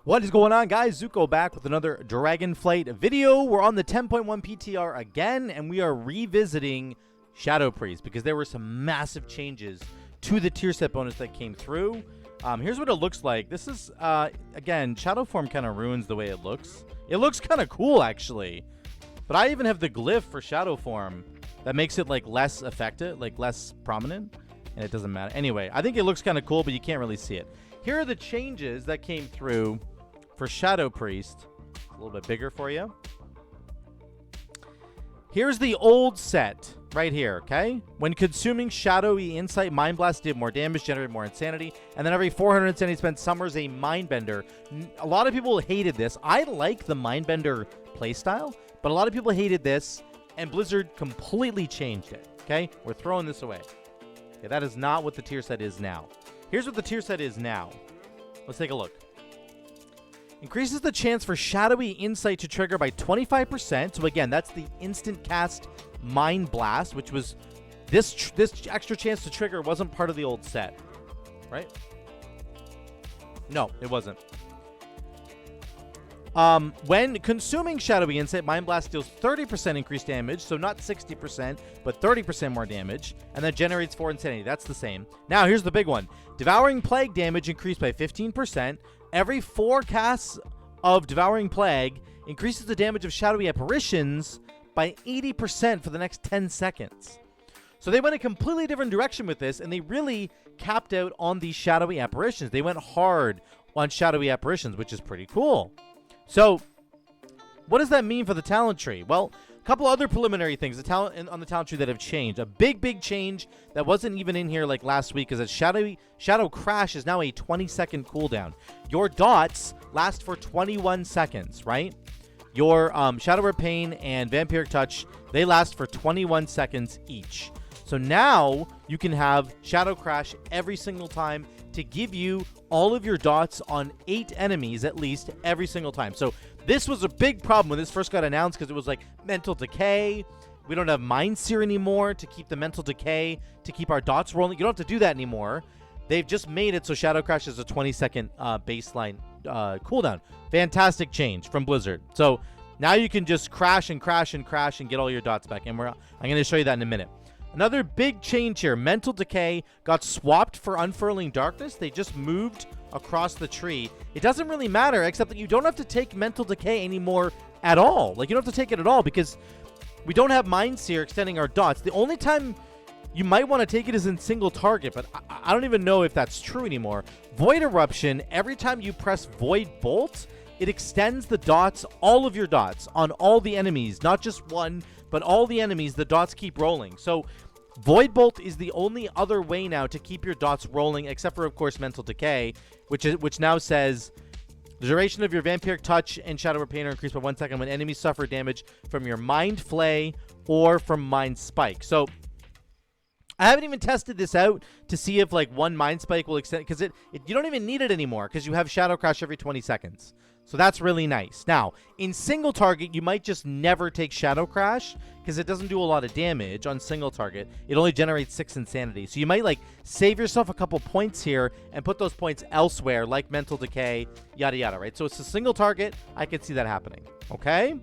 What is going on, guys? Zuko back with another Dragonflight video. We're on the 10.1 PTR again, and we are revisiting Shadow Priest because there were some massive changes to the tier set bonus that came through. Here's what it looks like. This is, again, Shadow Form kind of ruins the way it looks. It looks kind of cool, actually. But I even have the glyph for Shadow Form that makes it, like, less effective, like, less prominent. And it doesn't matter. Anyway, I think it looks kind of cool, but you can't really see it. Here are the changes that came through for Shadow Priest. A little bit bigger for you. Here's the old set right here, okay? When consuming Shadowy Insight, Mind Blast did more damage, generated more insanity, and then every 400 insanity spent summers a Mindbender. A lot of people hated this. I like the Mindbender playstyle, but a lot of people hated this, and Blizzard completely changed it, okay? We're throwing this away. Okay, that is not what the tier set is now. Here's what the tier set is now. Let's take a look. Increases the chance for Shadowy Insight to trigger by 25%. So again, that's the instant cast Mind Blast, which was this extra chance to trigger wasn't part of the old set, right? No, it wasn't. When consuming Shadowy Insight, Mind Blast deals 30% increased damage, so not 60%, but 30% more damage, and then generates 4 insanity. That's the same. Now, here's the big one. Devouring Plague damage increased by 15%. Every 4 casts of Devouring Plague increases the damage of Shadowy Apparitions by 80% for the next 10 seconds. So they went a completely different direction with this, and they really capped out on these Shadowy Apparitions. They went hard on Shadowy Apparitions, which is pretty cool. So, what does that mean for the talent tree? Well, a couple other preliminary things on the talent tree that have changed. A big change that wasn't even in here like last week is that Shadow Crash is now a 20-second cooldown. Your dots last for 21 seconds, right? Your Shadow Repain and Vampiric Touch, they last for 21 seconds each. So now you can have Shadow Crash every single time to give you all of your dots on 8 enemies at least every single time. So this was a big problem when this first got announced because it was like Mental Decay. We don't have Mind Seer anymore to keep the Mental Decay, to keep our dots rolling. You don't have to do that anymore. They've just made it so Shadow Crash is a 20-second baseline cooldown. Fantastic change from Blizzard. So now you can just crash and crash and crash and get all your dots back. And I'm going to show you that in a minute. Another big change here. Mental Decay got swapped for Unfurling Darkness. They just moved across the tree. It doesn't really matter, except that you don't have to take Mental Decay anymore at all. Like, you don't have to take it at all because we don't have Mind Seer extending our dots. The only time you might want to take it is in single target, but I don't even know if that's true anymore. Void Eruption, every time you press Void Bolt, it extends the dots, all of your dots, on all the enemies, not just one, but all the enemies. The dots keep rolling. So Void Bolt is the only other way now to keep your dots rolling, except for, of course, Mental Decay, which now says the duration of your Vampiric Touch and Shadow Repain are increased by 1 second when enemies suffer damage from your Mind Flay or from Mind Spike. So I haven't even tested this out to see if like one Mind Spike will extend, because you don't even need it anymore because you have Shadow Crash every 20 seconds. So that's really nice. Now, in single target, you might just never take Shadow Crash because it doesn't do a lot of damage on single target. It only generates 6 insanity. So you might like save yourself a couple points here and put those points elsewhere, like Mental Decay, yada yada, right? So it's a single target. I could see that happening. Okay?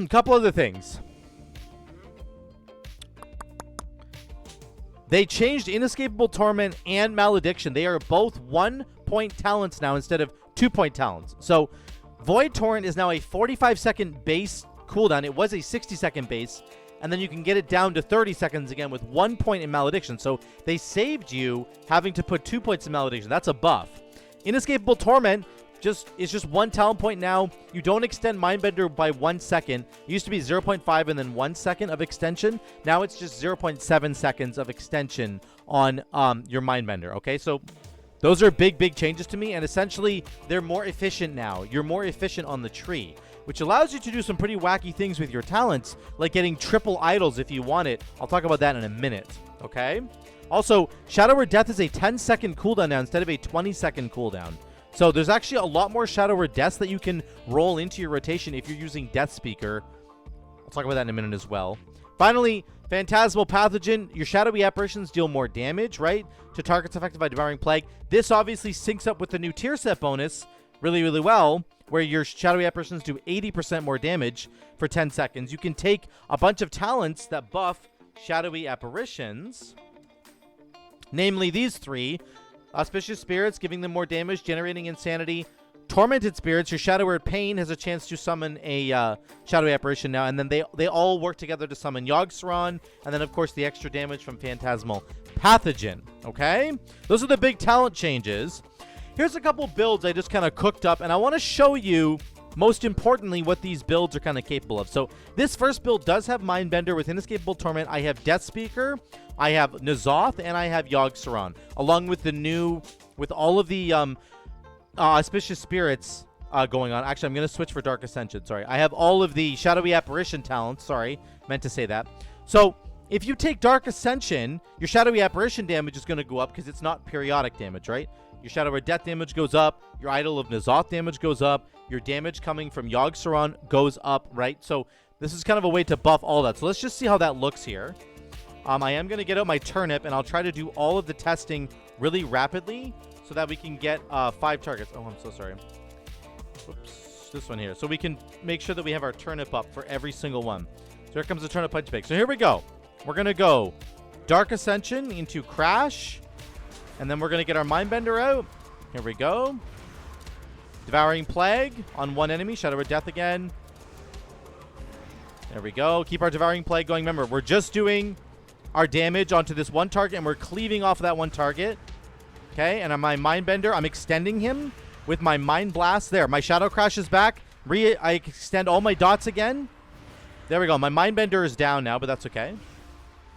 Couple other things. They changed Inescapable Torment and Malediction. They are both 1-point talents now instead of 2-point talents. So Void Torrent is now a 45-second base cooldown. It was a 60-second base, and then you can get it down to 30 seconds again with 1 point in Malediction. So they saved you having to put 2 points in Malediction. That's a buff. Inescapable Torment is just 1 talent point now. You don't extend Mindbender by 1 second. It used to be 0.5 and then 1 second of extension. Now it's just 0.7 seconds of extension on your Mindbender. Okay, so those are big changes to me, and essentially they're more efficient now. You're more efficient on the tree, which allows you to do some pretty wacky things with your talents, like getting triple idols if you want it. I'll talk about that in a minute, okay? Also, Shadow Word Death is a 10-second cooldown now instead of a 20-second cooldown. So there's actually a lot more Shadow Word Deaths that you can roll into your rotation if you're using Deathspeaker. I'll talk about that in a minute as well. Finally, Phantasmal Pathogen. Your Shadowy Apparitions deal more damage, right, to targets affected by Devouring Plague. This obviously syncs up with the new tier set bonus really, really well, where your Shadowy Apparitions do 80% more damage for 10 seconds. You can take a bunch of talents that buff Shadowy Apparitions, namely these 3. Auspicious Spirits, giving them more damage, generating insanity. Tormented Spirits, your Shadowy Pain has a chance to summon a Shadowy Apparition now, and then they all work together to summon Yogg-Saron, and then, of course, the extra damage from Phantasmal Pathogen, okay? Those are the big talent changes. Here's a couple builds I just kind of cooked up, and I want to show you, most importantly, what these builds are kind of capable of. So this first build does have Mindbender with Inescapable Torment. I have Deathspeaker, I have N'Zoth, and I have Yogg-Saron, along with the new, with all of the Auspicious Spirits going on. Actually, I'm going to switch for Dark Ascension. Sorry. I have all of the Shadowy Apparition talents. Sorry. Meant to say that. So, if you take Dark Ascension, your Shadowy Apparition damage is going to go up because it's not periodic damage, right? Your Shadowy Death damage goes up. Your Idol of N'Zoth damage goes up. Your damage coming from Yogg-Saron goes up, right? So, this is kind of a way to buff all that. So, let's just see how that looks here. I am going to get out my turnip, and I'll try to do all of the testing really rapidly, so that we can get 5 targets. Oh, I'm so sorry. Whoops. This one here. So we can make sure that we have our turnip up for every single one. So here comes the turnip punch bake. So here we go. We're going to go Dark Ascension into Crash. And then we're going to get our Mindbender out. Here we go. Devouring Plague on one enemy. Shadowy Death again. There we go. Keep our Devouring Plague going. Remember, we're just doing our damage onto this one target, and we're cleaving off of that one target. Okay, and on my Mindbender, I'm extending him with my Mind Blast. There, my Shadow Crash is back. I extend all my dots again. There we go. My Mindbender is down now, but that's okay.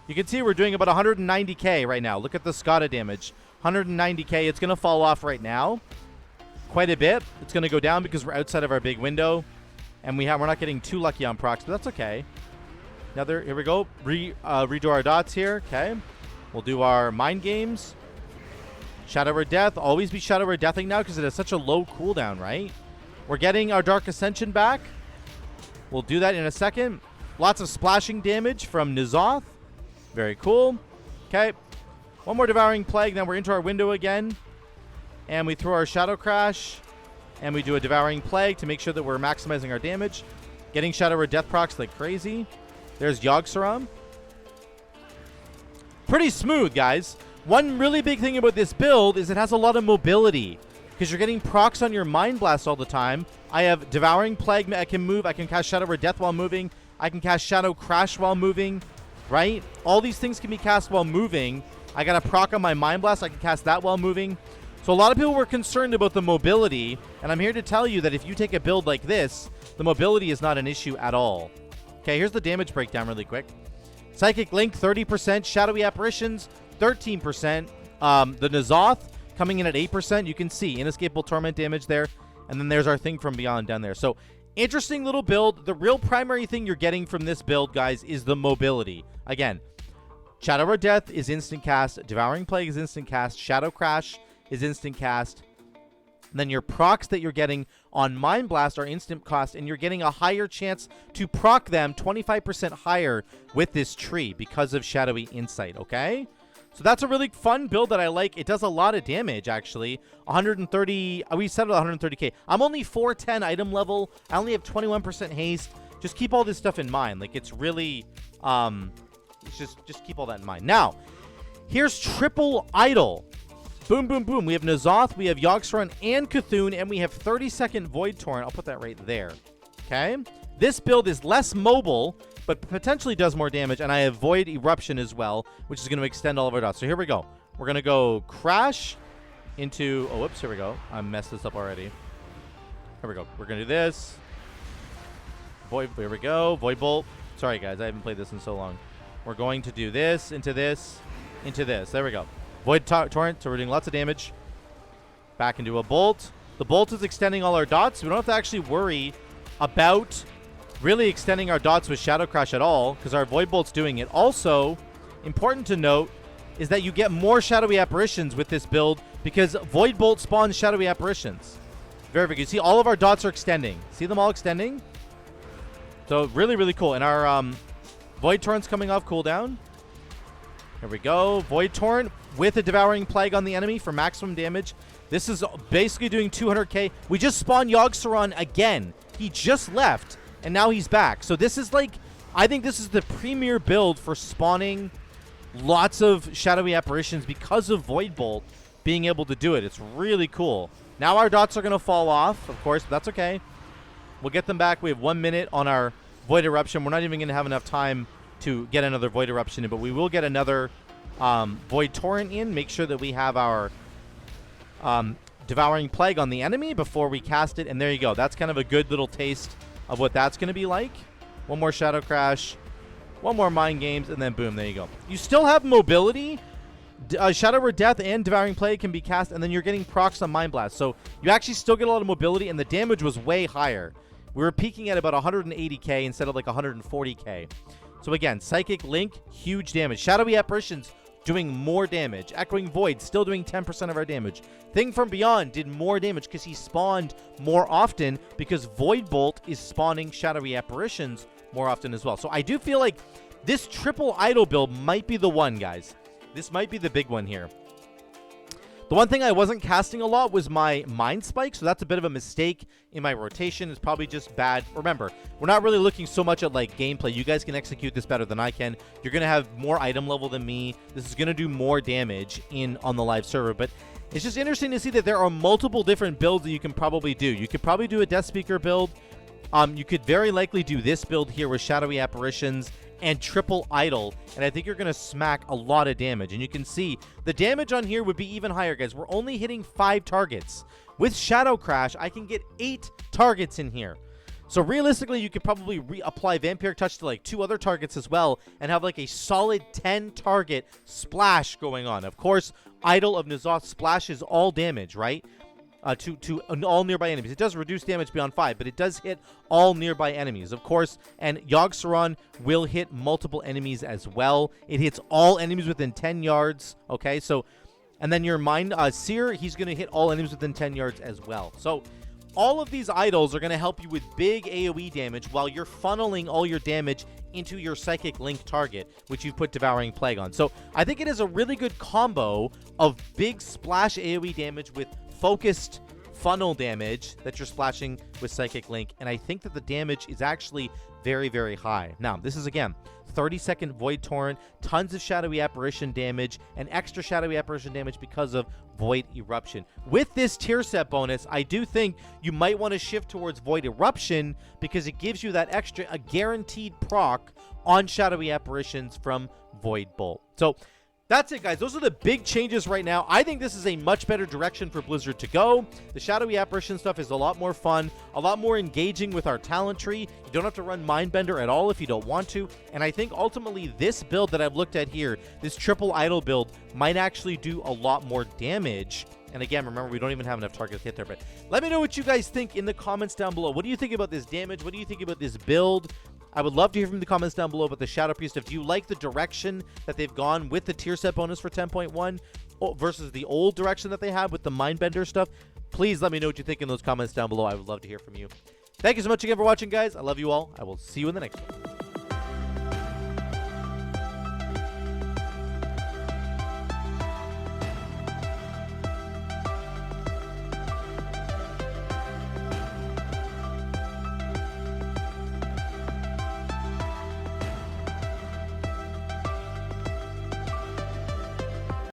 You can see we're doing about 190k right now. Look at the Skada damage. 190k. It's going to fall off right now quite a bit. It's going to go down because we're outside of our big window, and we're not getting too lucky on procs, but that's okay. Here we go. Redo our dots here. Okay. We'll do our Mind Games. Shadowy Death. Always be Shadowy Deathing now because it has such a low cooldown, right? We're getting our Dark Ascension back. We'll do that in a second. Lots of splashing damage from N'Zoth. Very cool. Okay. One more Devouring Plague. Then we're into our window again. And we throw our Shadow Crash. And we do a Devouring Plague to make sure that we're maximizing our damage. Getting Shadowy Death procs like crazy. There's Yogg-Saron. Pretty smooth, guys. One really big thing about this build is it has a lot of mobility because you're getting procs on your Mind Blast all the time. I have Devouring Plague. I can move. I can cast Shadowy Death while moving. I can cast Shadow Crash while moving, right? All these things can be cast while moving. I got a proc on my Mind Blast. I can cast that while moving. So a lot of people were concerned about the mobility, and I'm here to tell you that if you take a build like this, the mobility is not an issue at all. Okay, here's the damage breakdown really quick. Psychic Link, 30%. Shadowy Apparitions, 13%. The N'Zoth coming in at 8%. You can see Inescapable Torment damage there. And then there's our Thing from Beyond down there. So, interesting little build. The real primary thing you're getting from this build, guys, is the mobility. Again, Shadowy Death is instant cast. Devouring Plague is instant cast. Shadow Crash is instant cast. And then your procs that you're getting on Mind Blast are instant cost, and you're getting a higher chance to proc them 25% higher with this tree because of Shadowy Insight, okay? So that's a really fun build that I like. It does a lot of damage, actually. 130, we set it at 130k. I'm only 410 item level. I only have 21% haste. Just keep all this stuff in mind. Like, it's really, it's just keep all that in mind. Now, here's triple idol. Boom, boom, boom. We have N'Zoth, we have Yogg-Saron and Cthulhu, and we have 30-second Void Torrent. I'll put that right there. Okay? This build is less mobile, but potentially does more damage, and I have Void Eruption as well, which is going to extend all of our dots. So here we go. We're going to go Crash into... Oh, whoops. Here we go. I messed this up already. Here we go. We're going to do this. Void... Here we go. Void Bolt. Sorry, guys. I haven't played this in so long. We're going to do this into this into this. There we go. Void Torrent, so we're doing lots of damage. Back into a Bolt. The Bolt is extending all our dots. We don't have to actually worry about really extending our dots with Shadow Crash at all because our Void Bolt's doing it. Also, important to note is that you get more Shadowy Apparitions with this build because Void Bolt spawns Shadowy Apparitions. Very, very good. See, all of our dots are extending. See them all extending? So, really, really cool. And our Void Torrent's coming off cooldown. Here we go. Void Torrent with a Devouring Plague on the enemy for maximum damage. This is basically doing 200k. We just spawned Yogg-Saron again. He just left, and now he's back. So this is like, I think this is the premier build for spawning lots of Shadowy Apparitions because of Void Bolt being able to do it. It's really cool. Now our dots are going to fall off, of course, but that's okay. We'll get them back. We have 1 minute on our Void Eruption. We're not even going to have enough time to get another Void Eruption in, but we will get another Void Torrent in. Make sure that we have our Devouring Plague on the enemy before we cast it, and there you go. That's kind of a good little taste of what that's going to be like. One more Shadow Crash, one more Mind Games, and then boom, there you go. You still have mobility. Shadow of Death and Devouring Plague can be cast, and then you're getting procs on Mind Blast. So you actually still get a lot of mobility, and the damage was way higher. We were peaking at about 180k instead of like 140k. So again, Psychic Link, huge damage. Shadowy Apparitions doing more damage. Echoing Void still doing 10% of our damage. Thing from Beyond did more damage because he spawned more often, because Void Bolt is spawning Shadowy Apparitions more often as well. So I do feel like this triple idol build might be the one, guys. This might be the big one here. The one thing I wasn't casting a lot was my Mind Spike, so that's a bit of a mistake in my rotation. It's probably just bad. Remember, we're not really looking so much at like gameplay. You guys can execute this better than I can. You're going to have more item level than me. This is going to do more damage on the live server, but it's just interesting to see that there are multiple different builds that you can probably do. You could probably do a Deathspeaker build. You could very likely do this build here with Shadowy Apparitions and triple idol, and I think you're going to smack a lot of damage. And you can see the damage on here would be even higher, guys. We're only hitting 5 targets. With Shadow Crash, I can get 8 targets in here. So realistically, you could probably reapply Vampiric Touch to like 2 other targets as well and have like a solid 10 target splash going on. Of course, Idol of N'Zoth splashes all damage, right? To all nearby enemies. It does reduce damage beyond 5, but it does hit all nearby enemies, of course. And Yogg-Saron will hit multiple enemies as well. It hits all enemies within 10 yards. Okay, so, and then your Seer, he's going to hit all enemies within 10 yards as well. So all of these idols are going to help you with big AoE damage while you're funneling all your damage into your Psychic Link target, which you've put Devouring Plague on. So I think it is a really good combo of big splash AoE damage with focused funnel damage that you're splashing with Psychic Link, and I think that the damage is actually very, very high. Now, this is, again, 30-second Void Torrent, tons of Shadowy Apparition damage, and extra Shadowy Apparition damage because of Void Eruption. With this tier set bonus, I do think you might want to shift towards Void Eruption because it gives you that extra, a guaranteed proc on Shadowy Apparitions from Void Bolt. So that's it, guys. Those are the big changes right now. I think this is a much better direction for Blizzard to go. The Shadowy Apparition stuff is a lot more fun, a lot more engaging with our talent tree. You don't have to run Mindbender at all if you don't want to. And I think ultimately this build that I've looked at here, this triple idol build, might actually do a lot more damage. And again, remember, we don't even have enough targets to hit there. But let me know what you guys think in the comments down below. What do you think about this damage? What do you think about this build? I would love to hear from the comments down below about the Shadow Priest stuff. Do you like the direction that they've gone with the tier set bonus for 10.1 versus the old direction that they have with the Mindbender stuff? Please let me know what you think in those comments down below. I would love to hear from you. Thank you so much again for watching, guys. I love you all. I will see you in the next one.